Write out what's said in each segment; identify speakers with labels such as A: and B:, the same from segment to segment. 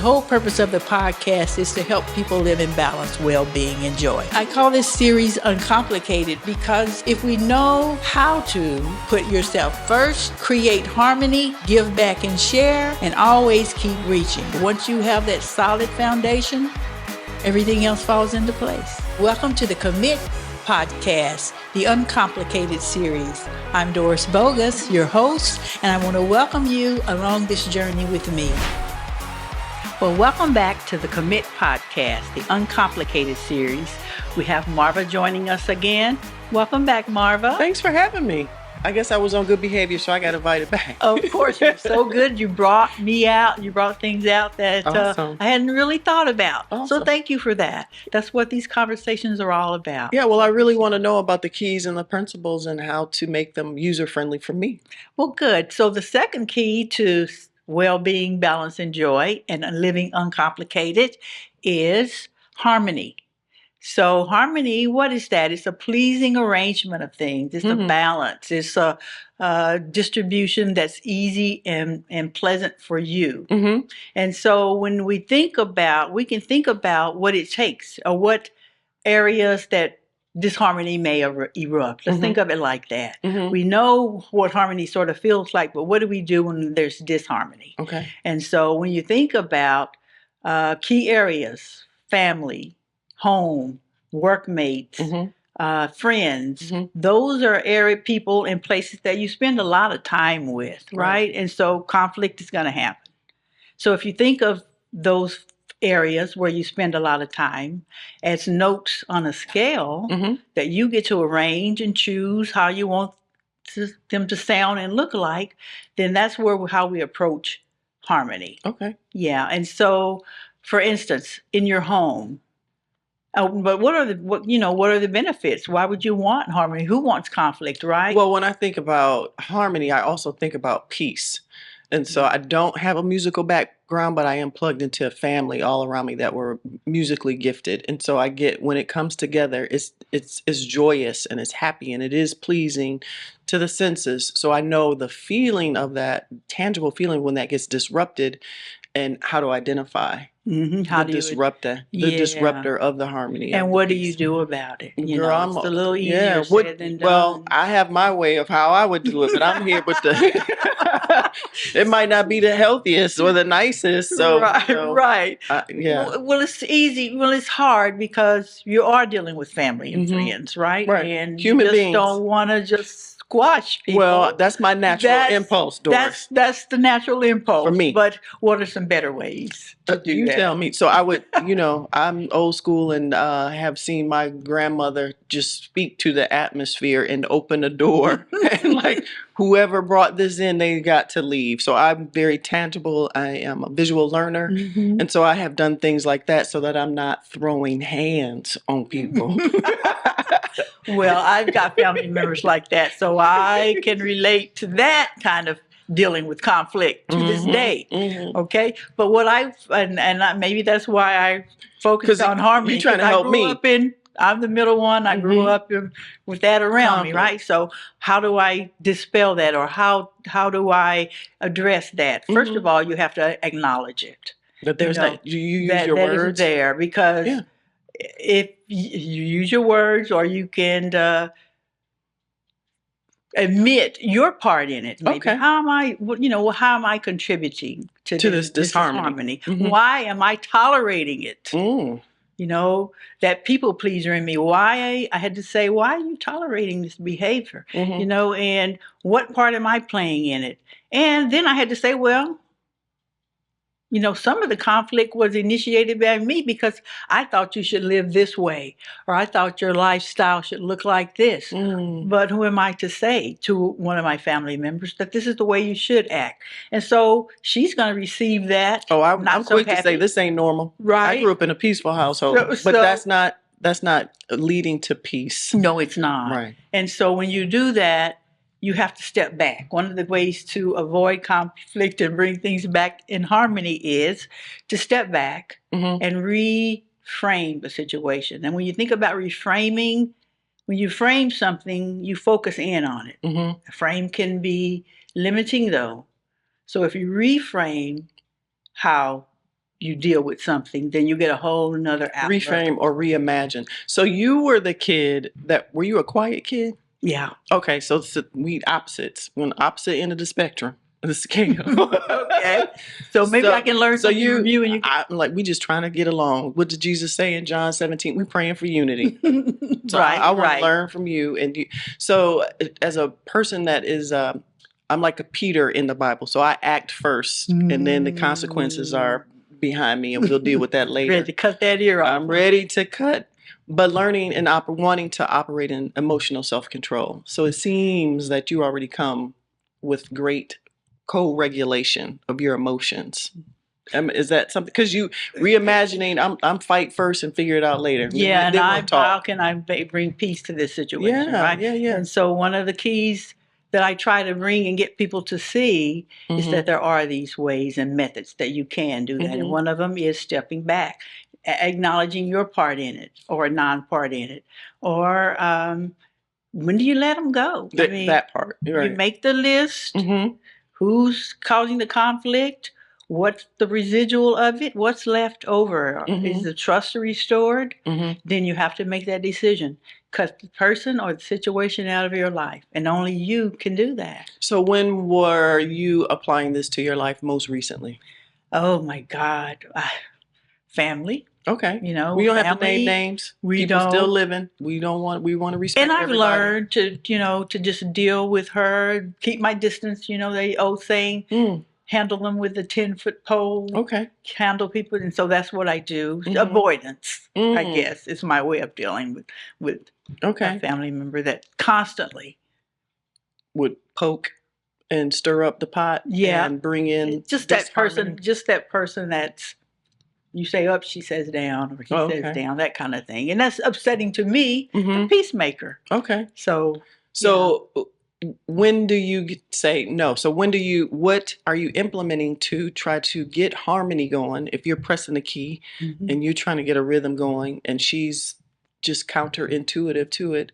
A: whole purpose of the podcast is to help people live in balance, well-being, and joy. I call this series Uncomplicated because if we know how to put yourself first, create harmony, give back and share, and always keep reaching. Once you have that solid foundation, everything else falls into place. Welcome to the Kamit Podcast, the Uncomplicated series. I'm Doris Bogus, your host, and I want to welcome you along this journey with me. Well, welcome back to the Kamit Podcast, the Uncomplicated series. We have Marva joining us again. Welcome back, Marva.
B: Thanks for having me. I guess I was on good behavior, so I got invited back.
A: Of course, you're so good. You brought me out. You brought things out that
B: Awesome.
A: I hadn't really thought about.
B: Awesome.
A: So thank you for that. That's what these conversations are all about.
B: Yeah, well, I really want to know about the keys and the principles and how to make them user-friendly for me.
A: Well, good. So the second key to well-being, balance, and joy, and living uncomplicated is harmony. So harmony, what is that? It's a pleasing arrangement of things. It's a balance. It's a distribution that's easy and pleasant for you.
B: Mm-hmm.
A: And so when we think about, we can think about what it takes or what areas that disharmony may erupt. Let's think of it like that. We know what harmony sort of feels like, but what do we do when there's disharmony?
B: Okay.
A: And so when you think about key areas, family, home, workmates, friends, those are people and places that you spend a lot of time with, right? And so conflict is going to happen. So if you think of those areas where you spend a lot of time as notes on a scale that you get to arrange and choose how you want them to sound and look like, then that's how we approach harmony.
B: Okay.
A: Yeah. And so, for instance, in your home, but what are the benefits? Why would you want harmony? Who wants conflict, right?
B: Well, when I think about harmony, I also think about peace. And so I don't have a musical background, but I am plugged into a family all around me that were musically gifted. And so I get, when it comes together, it's joyous and it's happy and it is pleasing to the senses. So I know the feeling of that tangible feeling when that gets disrupted and how to identify
A: How
B: the
A: do
B: disruptor,
A: Yeah.
B: the disruptor of the harmony.
A: And
B: of
A: what
B: the
A: do you
B: peace.
A: do about it? You
B: Girl,
A: know,
B: I'm
A: it's a little easier
B: yeah,
A: said than done.
B: well, I have my way of how I would do it, but I'm here with the. It might not be the healthiest or the nicest, so
A: right.
B: yeah.
A: Well, it's easy. Well, it's hard because you are dealing with family and friends, right?
B: Right.
A: And
B: Human
A: you just
B: beings.
A: don't want to just squash people.
B: Well, that's my natural impulse, Doris.
A: That's the natural impulse
B: For me.
A: But what are some better ways to do
B: You
A: that?
B: tell me. So I would, I'm old school and have seen my grandmother just speak to the atmosphere and open a door. And like whoever brought this in, they got to leave. So I'm very tangible. I am a visual learner. And so I have done things like that so that I'm not throwing hands on people.
A: Well, I've got family members like that, so I can relate to that kind of dealing with conflict to this day. Okay, but maybe that's why I focused on harmony.
B: You're trying to help me.
A: I'm the middle one. I grew up with that around me, right? So how do I dispel that, or how do I address that? First of all, you have to acknowledge it.
B: But there's you use your
A: that
B: words
A: is there because.
B: Yeah.
A: If you use your words, or you can admit your part in it. Maybe.
B: Okay.
A: How am I contributing to this disharmony? Why am I tolerating it? That people pleaser in me. Why I had to say, why are you tolerating this behavior? And what part am I playing in it? And then I had to say, well, some of the conflict was initiated by me because I thought you should live this way, or I thought your lifestyle should look like this. But who am I to say to one of my family members that this is the way you should act? And so she's going to receive that.
B: Oh, I'm quick to say this ain't normal.
A: Right.
B: I grew up in a peaceful household, but that's not leading to peace.
A: No, it's not.
B: Right.
A: And so when you do that, you have to step back. One of the ways to avoid conflict and bring things back in harmony is to step back and reframe the situation. And when you think about reframing, when you frame something, you focus in on it. A frame can be limiting, though. So if you reframe how you deal with something, then you get a whole nother outlook.
B: Reframe or reimagine. So you were the kid were you a quiet kid?
A: Yeah.
B: Okay, so we opposites. On the opposite end of the spectrum, the scale.
A: Okay. So maybe I can learn something from you. And
B: I'm like, we just trying to get along. What did Jesus say in John 17? We praying for unity. So I want to learn from you. So as a person that is, I'm like a Peter in the Bible. So I act first, and then the consequences are behind me, and we'll deal with that later.
A: Ready to cut that ear off.
B: I'm ready to cut. But learning and wanting to operate in emotional self-control. So it seems that you already come with great co-regulation of your emotions. Is that something? Because you reimagining, I'm fight first and figure it out later.
A: Yeah, and how can I bring peace to this situation?
B: Yeah,
A: right?
B: yeah.
A: And so one of the keys that I try to bring and get people to see is that there are these ways and methods that you can do that. And one of them is stepping back, acknowledging your part in it or a non-part in it. Or when do you let them go?
B: That part. Right.
A: You make the list. Who's causing the conflict? What's the residual of it? What's left over? Is the trust restored? Then you have to make that decision. Cut the person or the situation out of your life. And only you can do that.
B: So when were you applying this to your life most recently?
A: Oh my God. Family.
B: Okay.
A: You know,
B: we don't have to name names. People still living. We want to respect
A: And I've
B: everybody.
A: learned to just deal with her, keep my distance, the old saying. Handle them with a 10-foot pole.
B: Okay.
A: Handle people. And so that's what I do. Avoidance, I guess, is my way of dealing with a family member that constantly
B: would poke and stir up the pot.
A: Yeah.
B: And bring in
A: just that person that's, you say up, she says down, or he says down, that kind of thing. And that's upsetting to me, the peacemaker.
B: Okay.
A: So
B: when do you say no? So what are you implementing to try to get harmony going? If you're pressing the key and you're trying to get a rhythm going and she's just counterintuitive to it,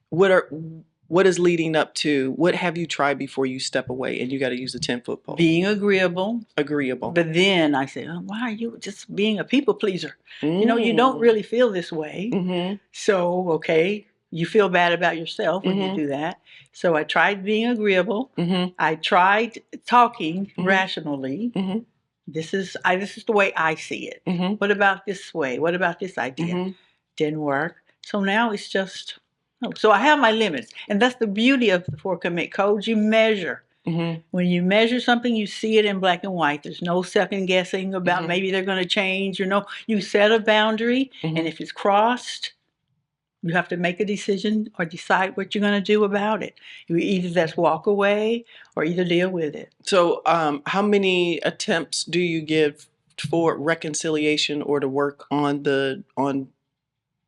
B: what is leading up to, what have you tried before you step away and you got to use the 10-foot pole?
A: Being agreeable.
B: But
A: then I say, why are you just being a people pleaser? You don't really feel this way. So, okay, you feel bad about yourself when you do that. So I tried being agreeable. I tried talking rationally. This is the way I see it. What about this way? What about this idea? Didn't work. So now it's just, so I have my limits. And that's the beauty of the 4 Kamit Codes. You measure. When you measure something, you see it in black and white. There's no second guessing about maybe they're going to change. You set a boundary, and if it's crossed, you have to make a decision or decide what you're going to do about it. You either just walk away or either deal with it.
B: So how many attempts do you give for reconciliation or to work on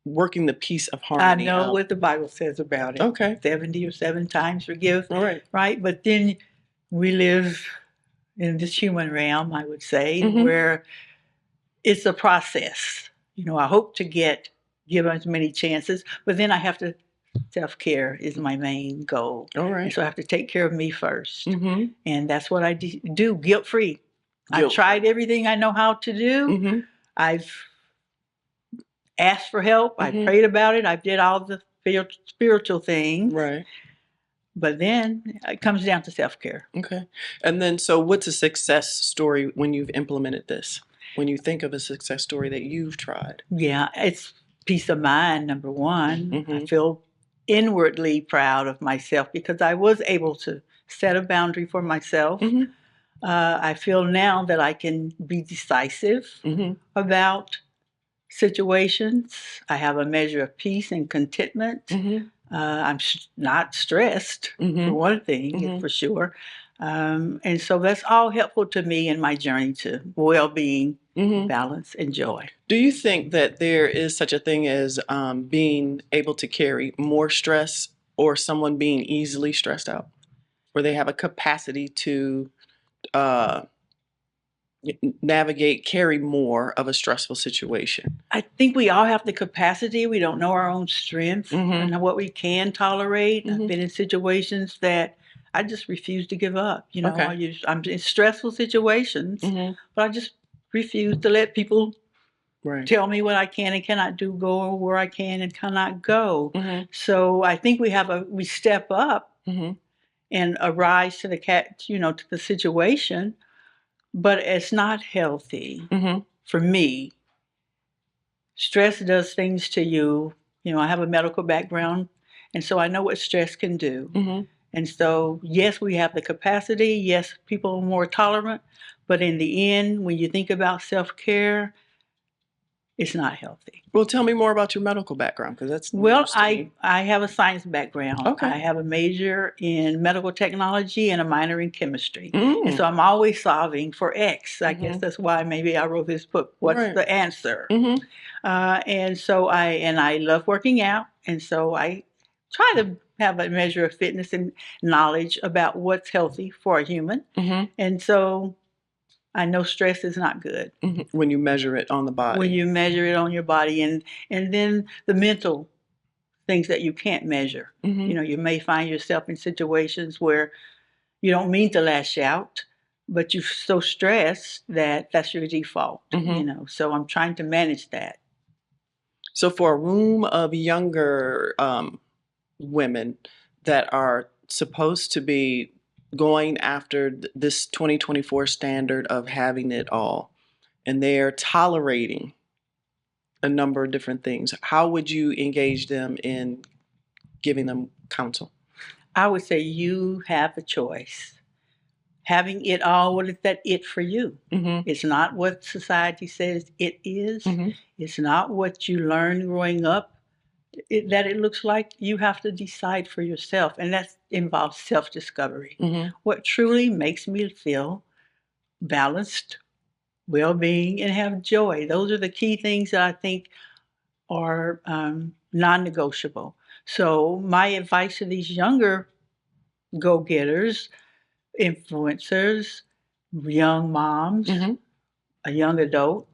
B: working the piece of harmony
A: I know what the Bible says about it.
B: Okay.
A: 70 or 7 times forgive.
B: All right.
A: Right? But then we live in this human realm, I would say, where it's a process. I hope to give as many chances, but then I have to, self-care is my main goal.
B: All right.
A: And so I have to take care of me first. And that's what I do, guilt-free. I've tried everything I know how to do. I've asked for help. I prayed about it. I did all the spiritual things.
B: Right.
A: But then it comes down to self-care.
B: Okay. And then, so what's a success story when you've implemented this? When you think of a success story that you've tried? Yeah,
A: it's peace of mind, number one. I feel inwardly proud of myself because I was able to set a boundary for myself. I feel now that I can be decisive about situations. I have a measure of peace and contentment. I'm not stressed, for one thing, for sure. And so that's all helpful to me in my journey to well-being, balance, and joy.
B: Do you think that there is such a thing as being able to carry more stress or someone being easily stressed out? Where they have a capacity to carry more of a stressful situation?
A: I think we all have the capacity. We don't know our own strength and what we can tolerate. I've been in situations that I just refuse to give up. I'm in stressful situations, but I just refuse to let people
B: Right.
A: tell me what I can and cannot do, go where I can and cannot go.
B: Mhm.
A: So I think we step up
B: Mhm.
A: and arise to to the situation, but it's not healthy
B: Mhm.
A: for me. Stress does things to you. I have a medical background, and so I know what stress can do.
B: Mhm.
A: And so, yes, we have the capacity. Yes, people are more tolerant. But in the end, when you think about self-care, it's not healthy.
B: Well, tell me more about your medical background because that's
A: Well,
B: news to me.
A: I have a science background.
B: Okay.
A: I have a major in medical technology and a minor in chemistry. And
B: Mm.
A: so I'm always solving for X. I guess
B: Mhm.
A: that's why maybe I wrote this book, What's
B: Right.
A: the Answer?
B: Mhm.
A: And so I love working out. And so I try to have a measure of fitness and knowledge about what's healthy for a human.
B: Mhm.
A: And so I know stress is not good
B: Mhm. When you measure it on the
A: when
B: body.
A: you measure it on your body, and then the mental things that you can't measure.
B: Mhm.
A: You may find yourself in situations where you don't mean to lash out, but you're so stressed that that's your default.
B: Mhm.
A: So I'm trying to manage that.
B: So for a room of younger women that are supposed to be going after this 2024 standard of having it all, and they're tolerating a number of different things, how would you engage them in giving them counsel?
A: I would say you have a choice. Having it all, what is that it for you?
B: Mhm.
A: It's not what society says it is.
B: Mhm.
A: It's not what you learned growing up that it looks like. You have to decide for yourself, and that involves self-discovery.
B: Mhm.
A: What truly makes me feel balanced, well-being, and have joy. Those are the key things that I think are non-negotiable. So my advice to these younger go-getters, influencers, young moms,
B: Mhm.
A: a young adult,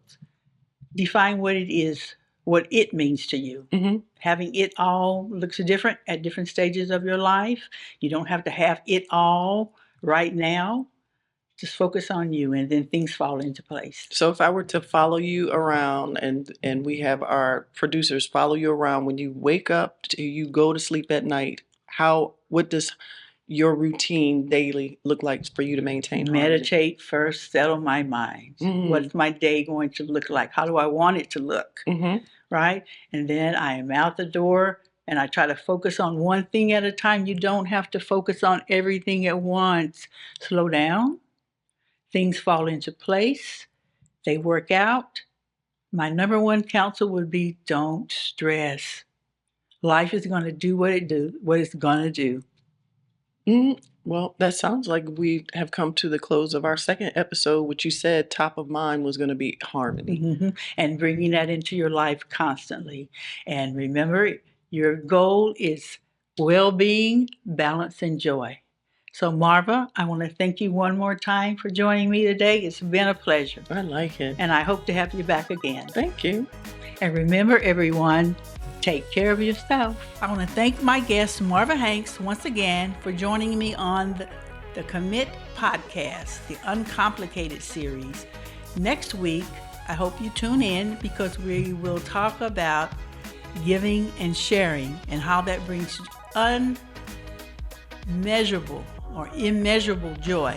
A: define what it is, what it means to you.
B: Mhm.
A: Having it all looks different at different stages of your life. You don't have to have it all right now. Just focus on you, and then things fall into place.
B: So if I were to follow you around, and we have our producers follow you around when you wake up to you go to sleep at night, what does your routine daily look like for you to maintain harmony?
A: Meditate first, settle my mind.
B: Mm.
A: What's my day going to look like? How do I want it to look?
B: Mhm.
A: Right? And then I am out the door and I try to focus on one thing at a time. You don't have to focus on everything at once. Slow down. Things fall into place. They work out. My number one counsel would be don't stress. Life is going to do what it's going to do.
B: Mm. Well, that sounds like we have come to the close of our second episode, which you said top of mind was going to be harmony.
A: Mhm. And bringing that into your life constantly. And remember, your goal is well-being, balance, and joy. So, Marva, I want to thank you one more time for joining me today. It's been a pleasure.
B: I like it.
A: And I hope to have you back again.
B: Thank you.
A: And remember, everyone, take care of yourself. I want to thank my guest, Marva Hanks, once again for joining me on the Kamit Podcast, the Uncomplicated series. Next week, I hope you tune in because we will talk about giving and sharing and how that brings unmeasurable or immeasurable joy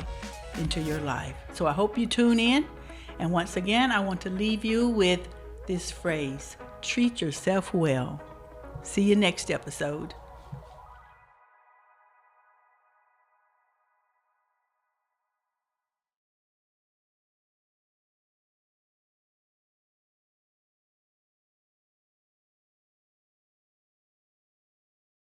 A: into your life. So I hope you tune in. And once again, I want to leave you with this phrase: treat yourself well. See you next episode.